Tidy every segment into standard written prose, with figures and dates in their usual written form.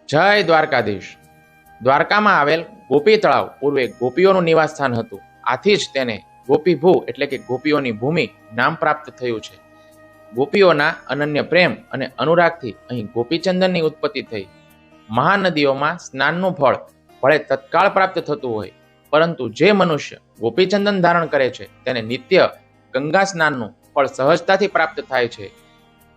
જય દ્વારકાધીશ. દ્વારકામાં આવેલ ગોપી તળાવ પૂર્વે ગોપીઓનું નિવાસ સ્થાન હતું. આથી જ તેને ગોપીભૂ એટલે કે ગોપીઓની ભૂમિ નામ પ્રાપ્ત થયું છે. ગોપીઓના અનન્ય પ્રેમ અને અનુરાગથી અહીં ગોપીચંદનની ઉત્પત્તિ થઈ. મહાનદીઓમાં સ્નાનનું ફળ ભલે તત્કાળ પ્રાપ્ત થતું હોય, પરંતુ જે મનુષ્ય ગોપીચંદન ધારણ કરે છે તેને નિત્ય ગંગા સ્નાનનું ફળ સહજતાથી પ્રાપ્ત થાય છે.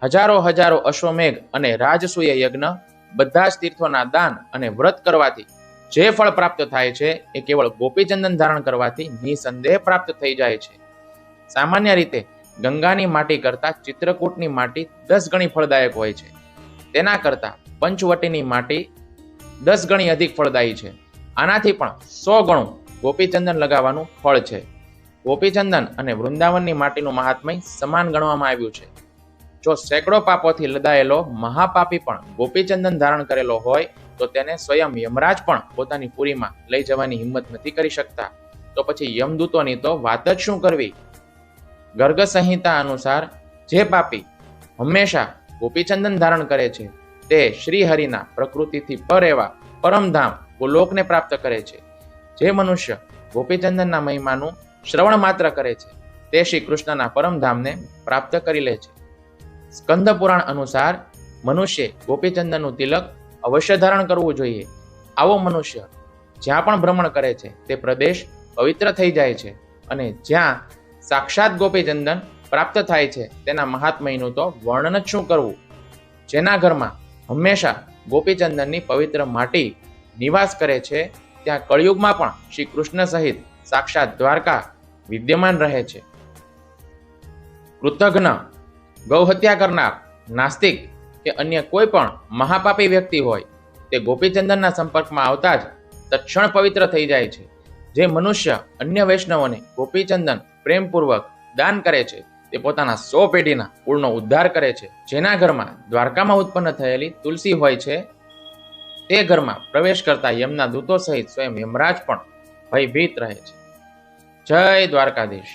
હજારો હજારો અશ્વમેઘ અને રાજસૂય યજ્ઞ, બધા જ તીર્થોના દાન અને વ્રત કરવાથી જે ફળ પ્રાપ્ત થાય છે એ કેવળ ગોપીચંદન ધારણ કરવાથી નિસંદેહ પ્રાપ્ત થઈ જાય છે. સામાન્ય રીતે ગંગાની માટી કરતાં ચિત્રકૂટની માટી 10 ગણી ફળદાયક હોય છે. તેના કરતાં પંચવટીની માટી 10 ગણી અધિક ફળદાયી છે. આનાથી પણ 100 ગણું ગોપીચંદન લગાવવાનું ફળ છે. ગોપીચંદન અને વૃંદાવનની માટીનું મહાત્મય સમાન ગણવામાં આવ્યું છે. જો સેંકડો પાપોથી લદાયેલો મહાપાપી પણ ગોપીચંદન ધારણ કરેલો હોય તો તેને સ્વયં યમરાજ પણ પોતાની પુરીમાં લઈ જવાની હિંમત નથી કરી શકતા. તો પછી યમદૂતોની તો વાત જ શું કરવી. ગર્ગ સંહિતા અનુસાર જે પાપી હંમેશા ગોપીચંદન ધારણ કરે છે તે શ્રીહરિના પ્રકૃતિથી પર એવા પરમધામ ગોલોકને પ્રાપ્ત કરે છે. જે મનુષ્ય ગોપીચંદનના મહિમાનું શ્રવણ માત્ર કરે છે તે શ્રી કૃષ્ણના પરમધામને પ્રાપ્ત કરી લે છે. સ્કંદ પુરાણ અનુસાર મનુષ્ય ગોપીચંદનનું તિલક અવશ્ય ધારણ કરવું જોઈએ. આવો મનુષ્ય જ્યાં પણ ભ્રમણ કરે છે તે પ્રદેશ પવિત્ર થઈ જાય છે, અને જ્યાં સાક્ષાત ગોપીચંદન પ્રાપ્ત થાય છે તેના મહાત્મયનું તો વર્ણન જ શું કરવું. જેના ઘરમાં હંમેશા ગોપીચંદનની પવિત્ર માટી નિવાસ કરે છે ત્યાં કળિયુગમાં પણ શ્રી કૃષ્ણ સહિત સાક્ષાત દ્વારકા વિદ્યમાન રહે છે. કૃતઘ્ન, ગૌહત્યા કરનાર, નાસ્તિક કે અન્ય કોઈ પણ મહાપાપી વ્યક્તિ હોય તે ગોપીચંદનના સંપર્કમાં આવતા જ તત્ક્ષણ પવિત્ર થઈ જાય છે. જે મનુષ્ય અન્ય વૈષ્ણવોને ગોપીચંદન પ્રેમપૂર્વક દાન કરે છે તે પોતાના 100 પેઢીના કુળનો ઉદ્ધાર કરે છે. જેના ઘરમાં દ્વારકામાં ઉત્પન્ન થયેલી તુલસી હોય છે તે ઘરમાં પ્રવેશ કરતા યમના દૂતો સહિત સ્વયં યમરાજ પણ ભયભીત રહે છે. જય દ્વારકાધીશ.